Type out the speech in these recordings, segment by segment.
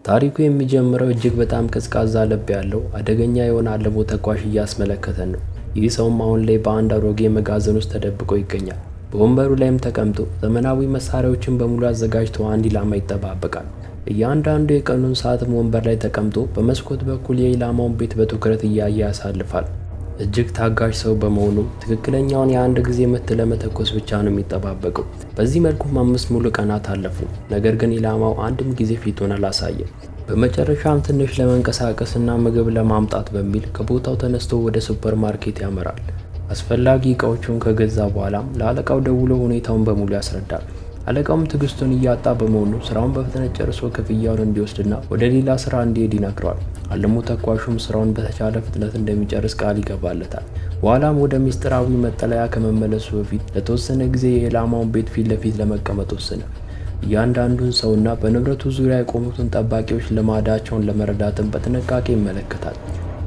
ታሪኩ የሚጀምረው እጅግ በጣም ቀዝቃዛ ልብ ያለው አደገኛ የሆነ አልሞ ተኳሽ እያስመለከተን ነው። ይህ ሰውም አሁን ላይ በአንድ አሮጌ መጋዘን ውስጥ ተደብቆ ይገኛል። በወንበሩ ላይም ተቀምጦ ዘመናዊ መሳሪያዎችን በሙሉ አዘጋጅቶ አንድ ኢላማ ይጠባበቃል። እያንዳንዱ የቀኑን ሰዓትም ወንበር ላይ ተቀምጦ በመስኮት በኩል የኢላማውን ቤት በትኩረት እያየ ያሳልፋል። እጅግ ታጋሽ ሰው በመሆኑ ትክክለኛውን የአንድ ጊዜ ምት ለመተኮስ ብቻ ነው የሚጠባበቀው። በዚህ መልኩም 5 ሙሉ ቀናት አለፉ። ነገር ግን ኢላማው አንድም ጊዜ ፊቱን አላሳየም። በመጨረሻም ትንሽ ለመንቀሳቀስና ምግብ ለማምጣት በሚል ከቦታው ተነስቶ ወደ ሱፐር ማርኬት ያመራል። አስፈላጊ እቃዎቹን ከገዛ በኋላም ለአለቃው ደውሎ ሁኔታውን በሙሉ ያስረዳል። አለቃውም ትዕግስቱን እያጣ በመሆኑ ስራውን በፍጥነት ጨርሶ ክፍያውን እንዲወስድና ወደ ሌላ ስራ እንዲሄድ ይነግረዋል። አልሞ ተኳሹም ስራውን በተቻለ ፍጥነት እንደሚጨርስ ቃል ይገባለታል። በኋላም ወደ ሚስጥራዊ መጠለያ ከመመለሱ በፊት ለተወሰነ ጊዜ የኢላማውን ቤት ፊት ለፊት ለመቀመጥ ወሰነ። እያንዳንዱን ሰውና በንብረቱ ዙሪያ የቆሙትን ጠባቂዎች ልማዳቸውን ለመረዳትም በጥንቃቄ ይመለከታል።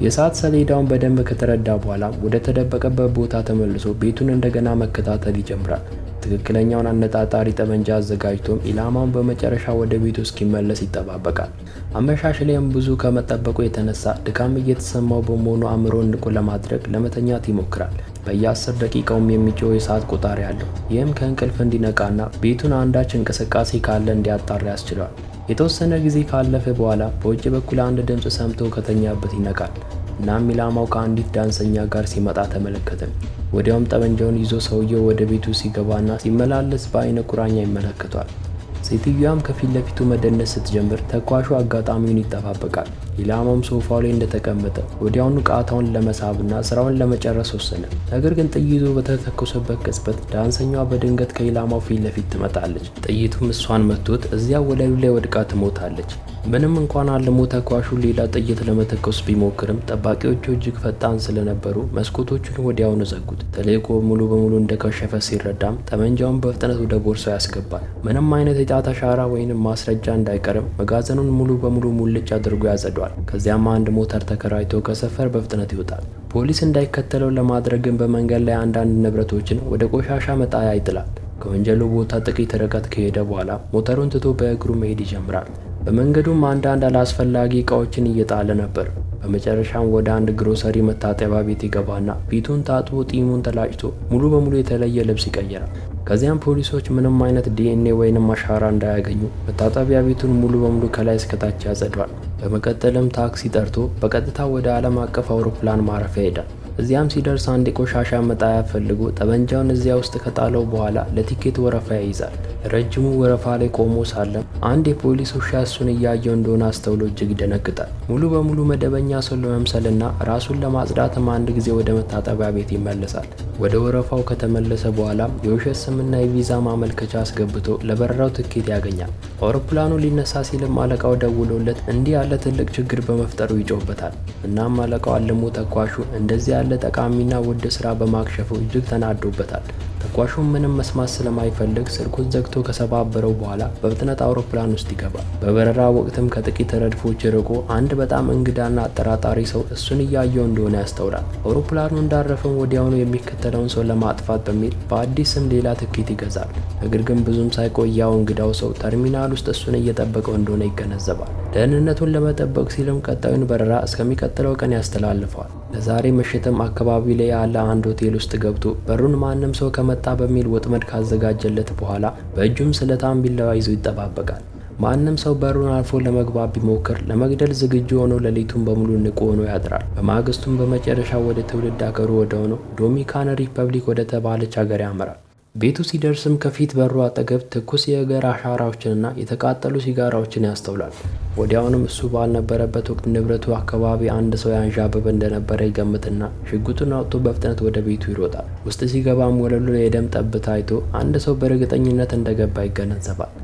የሰዓት ሰሌዳውን በደንብ ከተረዳ በኋላ ወደ ተደበቀበት ቦታ ተመልሶ ቤቱን እንደገና መከታተል ይጀምራል። ትክክለኛውን አነጣጣሪ ጠመንጃ አዘጋጅቶም ኢላማውን በመጨረሻ ወደ ቤቱ እስኪመለስ ይጠባበቃል። አመሻሽ ላይም ብዙ ከመጠበቁ የተነሳ ድካም እየተሰማው በመሆኑ አእምሮን ንቁ ለማድረግ ለመተኛት ይሞክራል። በየ10 ደቂቃውም የሚጮህ የሰዓት ቆጣሪ አለው። ይህም ከእንቅልፍ እንዲነቃና ቤቱን አንዳች እንቅስቃሴ ካለ እንዲያጣራ ያስችለዋል። የተወሰነ ጊዜ ካለፈ በኋላ በውጭ በኩል አንድ ድምፅ ሰምቶ ከተኛበት ይነቃል። እናም ኢላማው ከአንዲት ዳንሰኛ ጋር ሲመጣ ተመለከተ። ወዲያውም ጠመንጃውን ይዞ ሰውየው ወደ ቤቱ ሲገባና ሲመላለስ በአይነ ቁራኛ ይመለከቷል። ሴትዮዋም ከፊት ለፊቱ መደነስ ስትጀምር ተኳሹ አጋጣሚውን ይጠባበቃል። ኢላማውም ሶፋው ላይ እንደተቀመጠ ወዲያውኑ ቃታውን ለመሳብና ስራውን ለመጨረስ ወሰነ። ነገር ግን ጥይቱ በተተኮሰበት ቅጽበት ዳንሰኛዋ በድንገት ከኢላማው ፊት ለፊት ትመጣለች። ጥይቱም እሷን መቶት እዚያ ወለሉ ላይ ወድቃ ትሞታለች። ምንም እንኳን አልሞ ተኳሹ ሌላ ጥይት ለመተኮስ ቢሞክርም ጠባቂዎቹ እጅግ ፈጣን ስለነበሩ መስኮቶቹን ወዲያውኑ ዘጉት። ተልዕኮ ሙሉ በሙሉ እንደከሸፈ ሲረዳም ጠመንጃውን በፍጥነት ወደ ቦርሳው ያስገባል። ምንም አይነት የጣት አሻራ ወይንም ማስረጃ እንዳይቀርም መጋዘኑን ሙሉ በሙሉ ሙልጭ አድርጎ ያጸደዋል። ከዚያም አንድ ሞተር ተከራይቶ ከሰፈር በፍጥነት ይወጣል። ፖሊስ እንዳይከተለው ለማድረግም በመንገድ ላይ አንዳንድ ንብረቶችን ወደ ቆሻሻ መጣያ ይጥላል። ከወንጀሉ ቦታ ጥቂት ርቀት ከሄደ በኋላ ሞተሩን ትቶ በእግሩ መሄድ ይጀምራል። በመንገዱም አንዳንድ አላስፈላጊ እቃዎችን እየጣለ ነበር። በመጨረሻም ወደ አንድ ግሮሰሪ መታጠቢያ ቤት ይገባና ፊቱን ታጥቦ ጢሙን ተላጭቶ ሙሉ በሙሉ የተለየ ልብስ ይቀየራል። ከዚያም ፖሊሶች ምንም አይነት ዲኤንኤ ወይንም አሻራ እንዳያገኙ መታጠቢያ ቤቱን ሙሉ በሙሉ ከላይ እስከታች ያጸዳዋል። በመቀጠልም ታክሲ ጠርቶ በቀጥታ ወደ ዓለም አቀፍ አውሮፕላን ማረፊያ ይሄዳል። እዚያም ሲደርስ አንድ የቆሻሻ መጣያ ፈልጎ ጠመንጃውን እዚያ ውስጥ ከጣለው በኋላ ለቲኬት ወረፋ ይይዛል። ረጅሙ ወረፋ ላይ ቆሞ ሳለም አንድ የፖሊስ ውሻ እሱን እያየው እንደሆነ አስተውሎ እጅግ ይደነግጣል። ሙሉ በሙሉ መደበኛ ሰው ለመምሰልና ራሱን ለማጽዳትም አንድ ጊዜ ወደ መታጠቢያ ቤት ይመለሳል። ወደ ወረፋው ከተመለሰ በኋላም የውሸት ስምና የቪዛ ማመልከቻ አስገብቶ ለበረራው ትኬት ያገኛል። አውሮፕላኑ ሊነሳ ሲልም አለቃው ደውሎለት እንዲህ ያለ ትልቅ ችግር በመፍጠሩ ይጮህበታል። እናም አለቃው አልሞ ተኳሹ እንደዚህ ያለ ጠቃሚና ውድ ስራ በማክሸፉ እጅግ ተናዶበታል። ተኳሹም ምንም መስማት ስለማይፈልግ ስልኩን ዘግቶ ከሰባበረው በኋላ በፍጥነት አውሮፕላን ውስጥ ይገባል። በበረራ ወቅትም ከጥቂት ረድፎች ርቆ አንድ በጣም እንግዳና አጠራጣሪ ሰው እሱን እያየው እንደሆነ ያስተውላል። አውሮፕላኑ እንዳረፈም ወዲያውኑ የሚከተለውን ሰው ለማጥፋት በሚል በአዲስ ስም ሌላ ትኬት ይገዛል። ነገር ግን ብዙም ሳይቆይ ያው እንግዳው ሰው ተርሚናል ውስጥ እሱን እየጠበቀው እንደሆነ ይገነዘባል። ደህንነቱን ለመጠበቅ ሲልም ቀጣዩን በረራ እስከሚቀጥለው ቀን ያስተላልፈዋል። ለዛሬ ምሽትም አካባቢ ላይ ያለ አንድ ሆቴል ውስጥ ገብቶ በሩን ማንም ሰው ከመጣ በሚል ወጥመድ ካዘጋጀለት በኋላ በእጁም ስለታም ቢላዋ ይዞ ይጠባበቃል። ማንም ሰው በሩን አልፎ ለመግባት ቢሞክር ለመግደል ዝግጁ ሆኖ ሌሊቱን በሙሉ ንቁ ሆኖ ያድራል። በማግስቱም በመጨረሻ ወደ ትውልድ አገሩ ወደ ሆነው ዶሚኒካን ሪፐብሊክ ወደ ተባለች ሀገር ያመራል። ቤቱ ሲደርስም ከፊት በሩ አጠገብ ትኩስ የእግር አሻራዎችንና የተቃጠሉ ሲጋራዎችን ያስተውላል። ወዲያውንም እሱ ባልነበረበት ወቅት ንብረቱ አካባቢ አንድ ሰው ያንዣበበ እንደነበረ ይገምትና ሽጉጡን አውጥቶ በፍጥነት ወደ ቤቱ ይሮጣል። ውስጥ ሲገባም ወለሉ ላይ የደም ጠብታ አይቶ አንድ ሰው በእርግጠኝነት እንደገባ ይገነዘባል።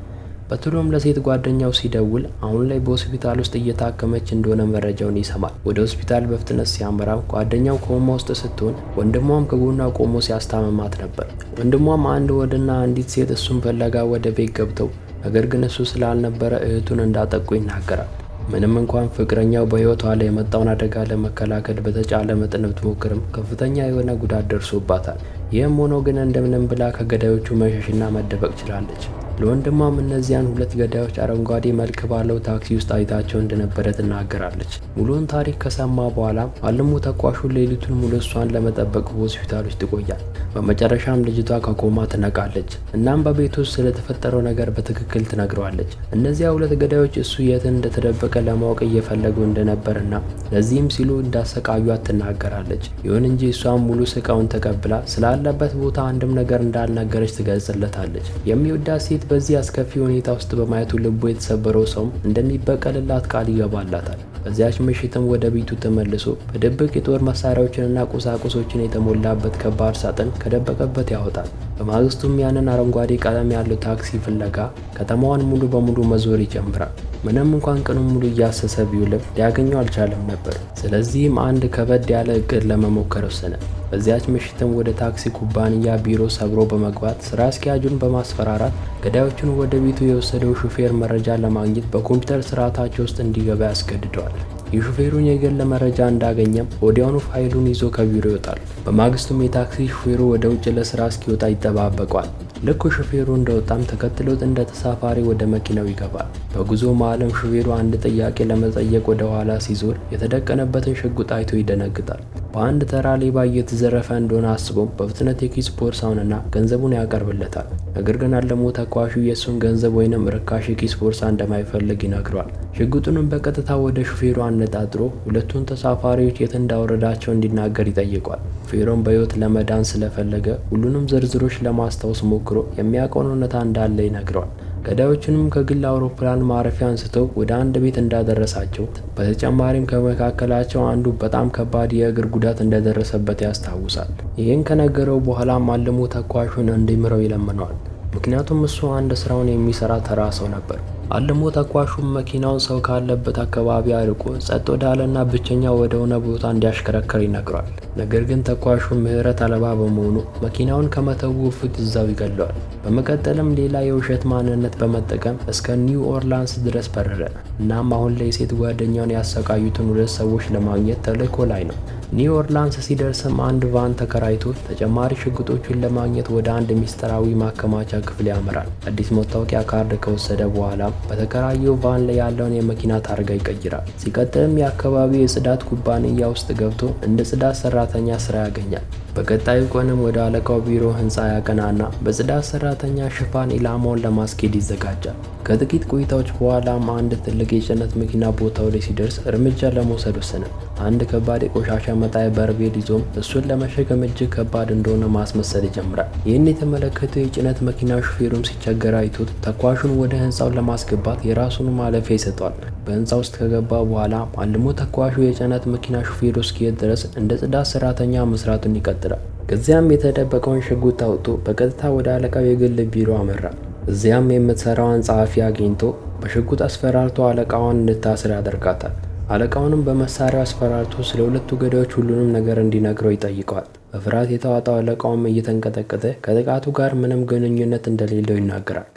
በቶሎም ለሴት ጓደኛው ሲደውል አሁን ላይ በሆስፒታል ውስጥ እየታከመች እንደሆነ መረጃውን ይሰማል። ወደ ሆስፒታል በፍጥነት ሲያመራም ጓደኛው ኮማ ውስጥ ስትሆን ወንድሟም ከጎኗ ቆሞ ሲያስታምማት ነበር። ወንድሟም አንድ ወንድና አንዲት ሴት እሱን ፍለጋ ወደ ቤት ገብተው ነገር ግን እሱ ስላልነበረ እህቱን እንዳጠቁ ይናገራል። ምንም እንኳን ፍቅረኛው በህይወቷ ላይ የመጣውን አደጋ ለመከላከል በተቻለ መጠን ብትሞክርም ከፍተኛ የሆነ ጉዳት ደርሶባታል። ይህም ሆኖ ግን እንደምንም ብላ ከገዳዮቹ መሸሽና መደበቅ ችላለች። ለወንድሟም እነዚያን ሁለት ገዳዮች አረንጓዴ መልክ ባለው ታክሲ ውስጥ አይታቸው እንደነበረ ትናገራለች። ሙሉውን ታሪክ ከሰማ በኋላ አልሞ ተኳሹ ሌሊቱን ሙሉ እሷን ለመጠበቅ በሆስፒታል ውስጥ ይቆያል። በመጨረሻም ልጅቷ ከኮማ ትነቃለች። እናም በቤት ውስጥ ስለተፈጠረው ነገር በትክክል ትነግረዋለች። እነዚያ ሁለት ገዳዮች እሱ የት እንደተደበቀ ለማወቅ እየፈለጉ እንደነበርና ለዚህም ሲሉ እንዳሰቃዩት ትናገራለች። ይሁን እንጂ እሷም ሙሉ ስቃውን ተቀብላ ስላለበት ቦታ አንድም ነገር እንዳልነገረች ትገልጽለታለች። የሚወዳት ሴት በዚህ አስከፊ ሁኔታ ውስጥ በማየቱ ልቡ የተሰበረው ሰውም እንደሚበቀልላት ቃል ይገባላታል። በዚያች ምሽትም ወደ ቤቱ ተመልሶ በድብቅ የጦር መሳሪያዎችንና ቁሳቁሶችን የተሞላበት ከባድ ሳጥን ከደበቀበት ያወጣል። በማግስቱም ያንን አረንጓዴ ቀለም ያለው ታክሲ ፍለጋ ከተማዋን ሙሉ በሙሉ መዞር ይጀምራል። ምንም እንኳን ቀኑን ሙሉ እያሰሰ ቢውልም ሊያገኘው አልቻለም ነበር። ስለዚህም አንድ ከበድ ያለ እቅድ ለመሞከር ወሰነ። በዚያች ምሽትም ወደ ታክሲ ኩባንያ ቢሮ ሰብሮ በመግባት ስራ አስኪያጁን በማስፈራራት ገዳዮቹን ወደ ቤቱ የወሰደው ሹፌር መረጃ ለማግኘት በኮምፒውተር ስርዓታቸው ውስጥ እንዲገባ ያስገድደዋል። የሹፌሩን የግል መረጃ እንዳገኘም ወዲያውኑ ፋይሉን ይዞ ከቢሮ ይወጣል። በማግስቱም የታክሲ ሹፌሩ ወደ ውጭ ለስራ እስኪወጣ ይጠባበቋል። ልክ ሹፌሩ እንደወጣም ተከትሎት እንደ ተሳፋሪ ወደ መኪናው ይገባል። በጉዞ መሃልም ሹፌሩ አንድ ጥያቄ ለመጠየቅ ወደ ኋላ ሲዞር የተደቀነበትን ሽጉጥ አይቶ ይደነግጣል። በአንድ ተራ ሌባ እየተዘረፈ እንደሆነ አስቦም በፍጥነት የኪስ ቦርሳውንና ገንዘቡን ያቀርብለታል። ነገር ግን አልሞ ተኳሹ የእሱን ገንዘብ ወይንም ርካሽ የኪስ ቦርሳ እንደማይፈልግ ይነግረዋል። ሽጉጡንም በቀጥታ ወደ ሹፌሩ አነጣጥሮ ሁለቱን ተሳፋሪዎች የት እንዳወረዳቸው እንዲናገር ይጠይቋል። ሹፌሩም በሕይወት ለመዳን ስለፈለገ ሁሉንም ዝርዝሮች ለማስታወስ ሞክሮ የሚያውቀውን እውነታ እንዳለ ይነግረዋል። ገዳዮቹንም ከግል አውሮፕላን ማረፊያ አንስተው ወደ አንድ ቤት እንዳደረሳቸው፣ በተጨማሪም ከመካከላቸው አንዱ በጣም ከባድ የእግር ጉዳት እንደደረሰበት ያስታውሳል። ይህን ከነገረው በኋላም አልሞ ተኳሹን እንዲምረው ይለምነዋል። ምክንያቱም እሱ አንድ ስራውን የሚሰራ ተራ ሰው ነበር። አልሞ ተኳሹም መኪናውን ሰው ካለበት አካባቢ አርቆ ጸጥ ወዳለና ብቸኛ ወደሆነ ቦታ እንዲያሽከረክር ይነግረዋል። ነገር ግን ተኳሹ ምህረት አልባ በመሆኑ መኪናውን ከመተው ፊት እዛው ይገለዋል። በመቀጠልም ሌላ የውሸት ማንነት በመጠቀም እስከ ኒው ኦርላንስ ድረስ በረረ። እናም አሁን ላይ ሴት ጓደኛውን ያሰቃዩትን ሁለት ሰዎች ለማግኘት ተልእኮ ላይ ነው። ኒው ኦርላንስ ሲደርስም አንድ ቫን ተከራይቶ ተጨማሪ ሽጉጦቹን ለማግኘት ወደ አንድ ሚስጥራዊ ማከማቻ ክፍል ያመራል። አዲስ መታወቂያ ካርድ ከወሰደ በኋላ በተከራየው ቫን ላይ ያለውን የመኪና ታርጋ ይቀይራል። ሲቀጥልም የአካባቢው የጽዳት ኩባንያ ውስጥ ገብቶ እንደ ጽዳት ሰራተኛ ስራ ያገኛል። በቀጣዩ ቀንም ወደ አለቃው ቢሮ ህንፃ ያቀናና በጽዳት ሰራተኛ ሽፋን ኢላማውን ለማስኬድ ይዘጋጃል። ከጥቂት ቆይታዎች በኋላም አንድ ትልቅ የጭነት መኪና ቦታው ላይ ሲደርስ እርምጃ ለመውሰድ ወሰነ። አንድ ከባድ የቆሻሻ መጣያ በርሜል ይዞም እሱን ለመሸከም እጅግ ከባድ እንደሆነ ማስመሰል ይጀምራል። ይህን የተመለከተው የጭነት መኪና ሹፌሩም ሲቸገር አይቶት ተኳሹን ወደ ህንፃው ለማስገባት የራሱን ማለፊያ ይሰጠዋል። በህንፃ ውስጥ ከገባ በኋላ አልሞ ተኳሹ የጭነት መኪና ሹፌሩ እስኪሄድ ድረስ እንደ ጽዳት ሰራተኛ መስራቱን ይቀጥላል። ከዚያም የተደበቀውን ሽጉጥ አውጥቶ በቀጥታ ወደ አለቃው የግል ቢሮ አመራ። እዚያም የምትሰራዋን ጸሐፊ አግኝቶ በሽጉጥ አስፈራርቶ አለቃዋን እንድታስር ያደርጋታል። አለቃውንም በመሳሪያው አስፈራርቶ ስለ ሁለቱ ገዳዮች ሁሉንም ነገር እንዲነግረው ይጠይቀዋል። በፍርሃት የተዋጠው አለቃውም እየተንቀጠቀጠ ከጥቃቱ ጋር ምንም ግንኙነት እንደሌለው ይናገራል።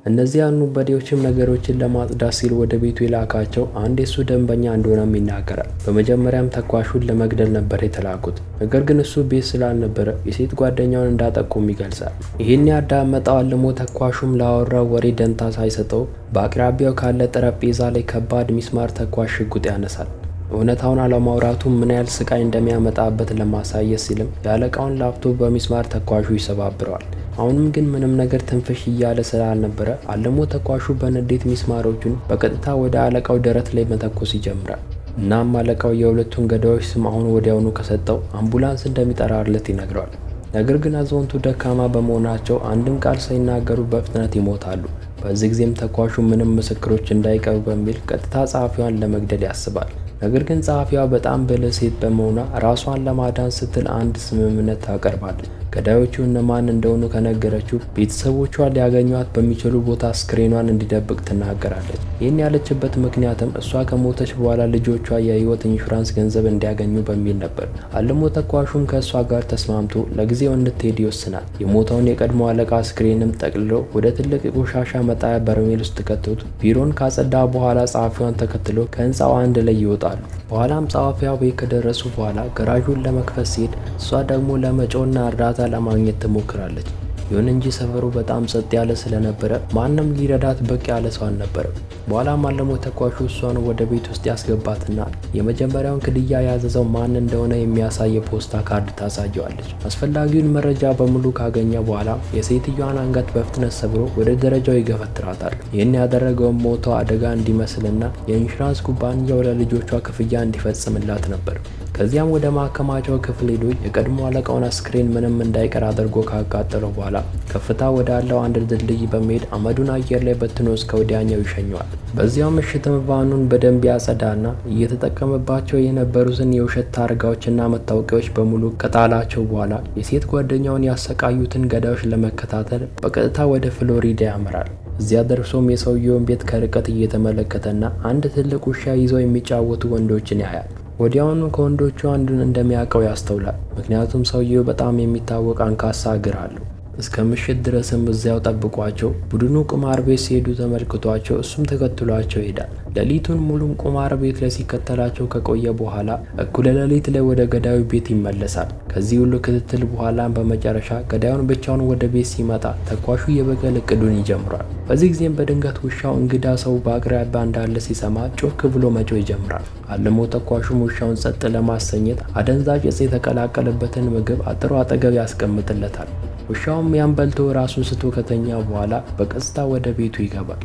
እነዚያ ወንበዴዎችም ነገሮችን ለማጽዳት ሲል ወደ ቤቱ የላካቸው አንድ የሱ ደንበኛ እንደሆነም ይናገራል። በመጀመሪያም ተኳሹን ለመግደል ነበር የተላኩት። ነገር ግን እሱ ቤት ስላልነበረ የሴት ጓደኛውን እንዳጠቁም ይገልጻል። ይህን ያዳመጠው አልሞ ተኳሹም ላወራው ወሬ ደንታ ሳይሰጠው በአቅራቢያው ካለ ጠረጴዛ ላይ ከባድ ሚስማር ተኳሽ ሽጉጥ ያነሳል። እውነታውን አለማውራቱ ምን ያህል ስቃይ እንደሚያመጣበት ለማሳየት ሲልም የአለቃውን ላፕቶፕ በሚስማር ተኳሹ ይሰባብረዋል። አሁንም ግን ምንም ነገር ትንፍሽ እያለ ስላልነበረ አልሞ ተኳሹ በንዴት ሚስማሮቹን በቀጥታ ወደ አለቃው ደረት ላይ መተኮስ ይጀምራል። እናም አለቃው የሁለቱን ገዳዮች ስም አሁን ወዲያውኑ ከሰጠው አምቡላንስ እንደሚጠራለት ይነግረዋል። ነገር ግን አዛውንቱ ደካማ በመሆናቸው አንድም ቃል ሳይናገሩ በፍጥነት ይሞታሉ። በዚህ ጊዜም ተኳሹ ምንም ምስክሮች እንዳይቀሩ በሚል ቀጥታ ጸሐፊዋን ለመግደል ያስባል። ነገር ግን ጸሐፊዋ በጣም ብልህ ሴት በመሆኗ ራሷን ለማዳን ስትል አንድ ስምምነት ታቀርባለች። ገዳዮቹ እነማን እንደሆኑ ከነገረችው ቤተሰቦቿ ሊያገኟት በሚችሉ ቦታ አስክሬኗን እንዲደብቅ ትናገራለች። ይህን ያለችበት ምክንያትም እሷ ከሞተች በኋላ ልጆቿ የህይወት ኢንሹራንስ ገንዘብ እንዲያገኙ በሚል ነበር። አልሞ ተኳሹም ከእሷ ጋር ተስማምቶ ለጊዜው እንድትሄድ ይወስናል። የሞተውን የቀድሞ አለቃ አስክሬንም ጠቅልሎ ወደ ትልቅ የቆሻሻ መጣያ በርሜል ውስጥ ከቶት ቢሮን ካጸዳ በኋላ ጸሐፊዋን ተከትሎ ከህንፃው አንድ ላይ ይወጣሉ። በኋላም ጸሐፊዋ ቤት ከደረሱ በኋላ ገራዡን ለመክፈት ሲሄድ እሷ ደግሞ ለመጮና እርዳታ ለማግኘት ትሞክራለች። ይሁን እንጂ ሰፈሩ በጣም ጸጥ ያለ ስለነበረ ማንም ሊረዳት በቂ ያለ ሰው አልነበረም። በኋላም አልሞ ተኳሹ እሷን ወደ ቤት ውስጥ ያስገባትና የመጀመሪያውን ክድያ ያዘዘው ማን እንደሆነ የሚያሳይ የፖስታ ካርድ ታሳየዋለች። አስፈላጊውን መረጃ በሙሉ ካገኘ በኋላ የሴትዮዋን አንገት በፍጥነት ሰብሮ ወደ ደረጃው ይገፈትራታል። ይህን ያደረገውን ሞቷ አደጋ እንዲመስልና የኢንሹራንስ ኩባንያው ለልጆቿ ክፍያ እንዲፈጽምላት ነበር። ከዚያም ወደ ማከማቻው ክፍል ሄዶ የቀድሞ አለቃውን አስክሬን ምንም እንዳይቀር አድርጎ ካቃጠለው በኋላ ከፍታ ወዳለው አንድ ድልድይ በመሄድ አመዱን አየር ላይ በትኖ እስከ ወዲያኛው ይሸኘዋል። በዚያው ምሽትም ቫኑን በደንብ ያጸዳና እየተጠቀመባቸው የነበሩትን የውሸት ታርጋዎችና መታወቂያዎች በሙሉ ከጣላቸው በኋላ የሴት ጓደኛውን ያሰቃዩትን ገዳዮች ለመከታተል በቀጥታ ወደ ፍሎሪዳ ያመራል። እዚያ ደርሶም የሰውየውን ቤት ከርቀት እየተመለከተና አንድ ትልቅ ውሻ ይዘው የሚጫወቱ ወንዶችን ያያል። ወዲያውኑ ከወንዶቹ አንዱን እንደሚያውቀው ያስተውላል። ምክንያቱም ሰውየው በጣም የሚታወቅ አንካሳ እግር አለው። እስከ ምሽት ድረስም እዚያው ጠብቋቸው ቡድኑ ቁማር ቤት ሲሄዱ ተመልክቷቸው እሱም ተከትሏቸው ይሄዳል። ሌሊቱን ሙሉም ቁማር ቤት ላይ ሲከተላቸው ከቆየ በኋላ እኩለ ሌሊት ላይ ወደ ገዳዩ ቤት ይመለሳል። ከዚህ ሁሉ ክትትል በኋላም በመጨረሻ ገዳዩን ብቻውን ወደ ቤት ሲመጣ ተኳሹ የበቀል እቅዱን ይጀምራል። በዚህ ጊዜም በድንገት ውሻው እንግዳ ሰው በአቅራቢያ እንዳለ ሲሰማ ጮክ ብሎ መጮህ ይጀምራል። አልሞ ተኳሹም ውሻውን ጸጥ ለማሰኘት አደንዛዥ እጽ የተቀላቀለበትን ምግብ አጥሩ አጠገብ ያስቀምጥለታል። ውሻውም ያን በልቶ ራሱን ስቶ ከተኛ በኋላ በቀጥታ ወደ ቤቱ ይገባል።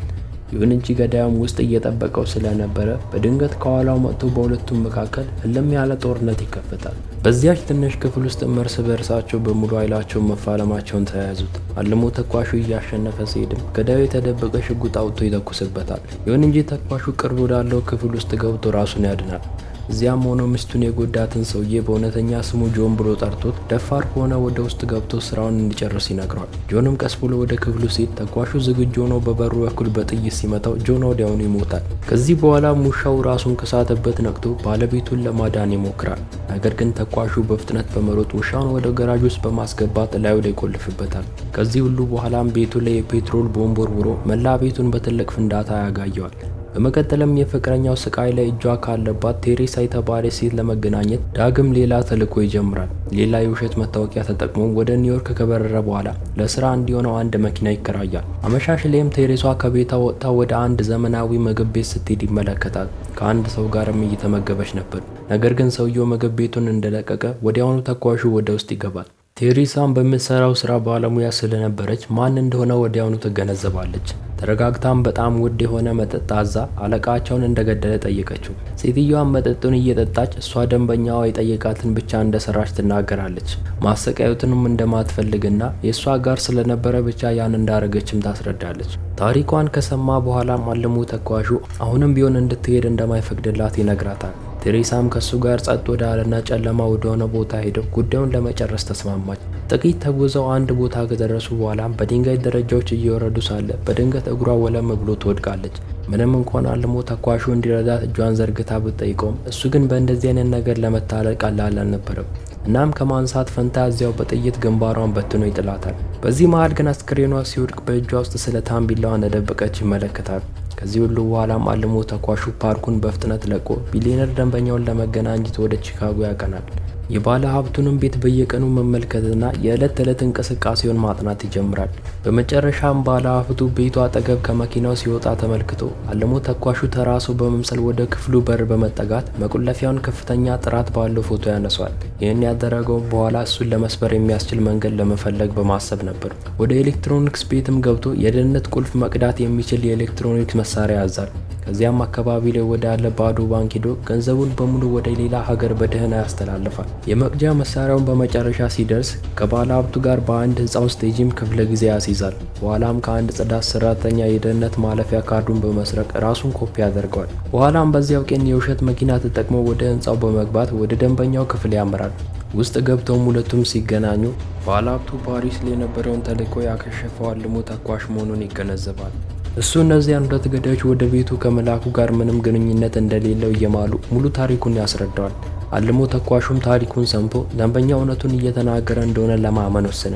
ይሁን እንጂ ገዳዩም ውስጥ እየጠበቀው ስለነበረ በድንገት ከኋላው መጥቶ በሁለቱም መካከል እልም ያለ ጦርነት ይከፈታል። በዚያች ትንሽ ክፍል ውስጥ እርስ በርሳቸው በሙሉ ኃይላቸውን መፋለማቸውን ተያያዙት። አልሞ ተኳሹ እያሸነፈ ሲሄድም ገዳዩ የተደበቀ ሽጉጥ አውጥቶ ይተኩስበታል። ይሁን እንጂ ተኳሹ ቅርብ ወዳለው ክፍል ውስጥ ገብቶ ራሱን ያድናል። እዚያም ሆኖ ሚስቱን የጎዳትን ሰውዬ በእውነተኛ ስሙ ጆን ብሎ ጠርቶት ደፋር ከሆነ ወደ ውስጥ ገብቶ ስራውን እንዲጨርስ ይነግረዋል። ጆንም ቀስ ብሎ ወደ ክፍሉ ሲሄድ ተኳሹ ዝግጁ ሆኖ በበሩ በኩል በጥይት ሲመታው ጆን ወዲያውኑ ይሞታል። ከዚህ በኋላ ውሻው ራሱን ከሳተበት ነቅቶ ባለቤቱን ለማዳን ይሞክራል። ነገር ግን ተኳሹ በፍጥነት በመሮጥ ውሻውን ወደ ገራጅ ውስጥ በማስገባት ላዩ ላይ ይቆልፍበታል። ከዚህ ሁሉ በኋላም ቤቱ ላይ የፔትሮል ቦምብ ወርውሮ መላ ቤቱን በትልቅ ፍንዳታ ያጋየዋል። በመቀጠልም የፍቅረኛው ስቃይ ላይ እጇ ካለባት ቴሬሳ የተባለች ሴት ለመገናኘት ዳግም ሌላ ተልዕኮ ይጀምራል። ሌላ የውሸት መታወቂያ ተጠቅሞ ወደ ኒውዮርክ ከበረረ በኋላ ለስራ እንዲሆነው አንድ መኪና ይከራያል። አመሻሽ ላይም ቴሬሳ ከቤቷ ወጥታ ወደ አንድ ዘመናዊ ምግብ ቤት ስትሄድ ይመለከታል። ከአንድ ሰው ጋርም እየተመገበች ነበር። ነገር ግን ሰውየው ምግብ ቤቱን እንደለቀቀ ወዲያውኑ ተኳሹ ወደ ውስጥ ይገባል። ቴሬሳም በምትሰራው ስራ ባለሙያ ስለነበረች ማን እንደሆነ ወዲያውኑ ትገነዘባለች። ተረጋግታም በጣም ውድ የሆነ መጠጥ አዛ አለቃቸውን እንደገደለ ጠየቀችው። ሴትዮዋን መጠጡን እየጠጣች እሷ ደንበኛዋ የጠየቃትን ብቻ እንደሰራች ትናገራለች። ማሰቃየቱንም እንደማትፈልግና የእሷ ጋር ስለነበረ ብቻ ያን እንዳረገችም ታስረዳለች። ታሪኳን ከሰማ በኋላ አልሞ ተኳሹ አሁንም ቢሆን እንድትሄድ እንደማይፈቅድላት ይነግራታል። ቴሬሳም ከሱ ጋር ጸጥ ወዳለና ጨለማ ወደሆነ ቦታ ሄደው ጉዳዩን ለመጨረስ ተስማማች። ጥቂት ተጉዘው አንድ ቦታ ከደረሱ በኋላ በድንጋይ ደረጃዎች እየወረዱ ሳለ በድንገት እግሯ ወለም ብሎ ትወድቃለች። ምንም እንኳን አልሞ ተኳሹ እንዲረዳት እጇን ዘርግታ ብትጠይቀውም እሱ ግን በእንደዚህ አይነት ነገር ለመታለል ቀላል አልነበረም። እናም ከማንሳት ፈንታ እዚያው በጥይት ግንባሯን በትኖ ይጥላታል። በዚህ መሃል ግን አስክሬኗ ሲወድቅ በእጇ ውስጥ ስለታም ቢላዋ እንደደበቀች ይመለከታል። ከዚህ ሁሉ በኋላም አልሞ ተኳሹ ፓርኩን በፍጥነት ለቆ ቢሊየነር ደንበኛውን ለመገናኘት ወደ ቺካጎ ያቀናል። የባለ ሀብቱንም ቤት በየቀኑ መመልከትና የዕለት ተዕለት እንቅስቃሴውን ማጥናት ይጀምራል። በመጨረሻም ባለ ሀብቱ ቤቱ አጠገብ ከመኪናው ሲወጣ ተመልክቶ አልሞ ተኳሹ ተራ ሰው በመምሰል ወደ ክፍሉ በር በመጠጋት መቆለፊያውን ከፍተኛ ጥራት ባለው ፎቶ ያነሷል። ይህን ያደረገው በኋላ እሱን ለመስበር የሚያስችል መንገድ ለመፈለግ በማሰብ ነበር። ወደ ኤሌክትሮኒክስ ቤትም ገብቶ የደህንነት ቁልፍ መቅዳት የሚችል የኤሌክትሮኒክስ መሳሪያ ያዛል። ከዚያም አካባቢ ላይ ወዳለ ባዶ ባንክ ሄዶ ገንዘቡን በሙሉ ወደ ሌላ ሀገር በደህና ያስተላልፋል። የመቅጃ መሳሪያውን በመጨረሻ ሲደርስ ከባለ ሀብቱ ጋር በአንድ ህንፃ ውስጥ የጂም ክፍለ ጊዜ ያስይዛል። በኋላም ከአንድ ጽዳት ሰራተኛ የደህንነት ማለፊያ ካርዱን በመስረቅ ራሱን ኮፒ ያደርገዋል። በኋላም በዚያው ቀን የውሸት መኪና ተጠቅሞ ወደ ህንፃው በመግባት ወደ ደንበኛው ክፍል ያመራል። ውስጥ ገብተውም ሁለቱም ሲገናኙ ባለ ሀብቱ ፓሪስ ላይ የነበረውን ተልዕኮ ያከሸፈው አልሞ ተኳሽ መሆኑን ይገነዘባል። እሱ እነዚያን ሁለት ገዳዮች ወደ ቤቱ ከመላኩ ጋር ምንም ግንኙነት እንደሌለው እየማሉ ሙሉ ታሪኩን ያስረዳዋል። አልሞ ተኳሹም ታሪኩን ሰምቶ ደንበኛ እውነቱን እየተናገረ እንደሆነ ለማመን ወሰነ።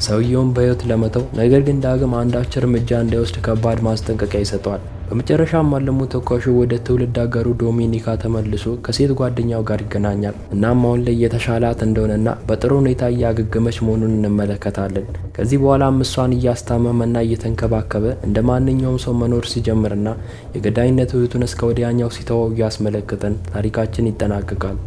ሰውየውን በሕይወት ለመተው ነገር ግን ዳግም አንዳች እርምጃ እንዳይወስድ ከባድ ማስጠንቀቂያ ይሰጠዋል። በመጨረሻም አለሙ ተኳሹ ወደ ትውልድ አገሩ ዶሚኒካ ተመልሶ ከሴት ጓደኛው ጋር ይገናኛል። እናም አሁን ላይ የተሻላት እንደሆነና በጥሩ ሁኔታ እያገገመች መሆኑን እንመለከታለን። ከዚህ በኋላም እሷን እያስታመመና እየተንከባከበ እንደ ማንኛውም ሰው መኖር ሲጀምርና የገዳይነት ሕይወቱን እስከ ወዲያኛው ሲተወው እያስመለከተን ታሪካችን ይጠናቀቃል።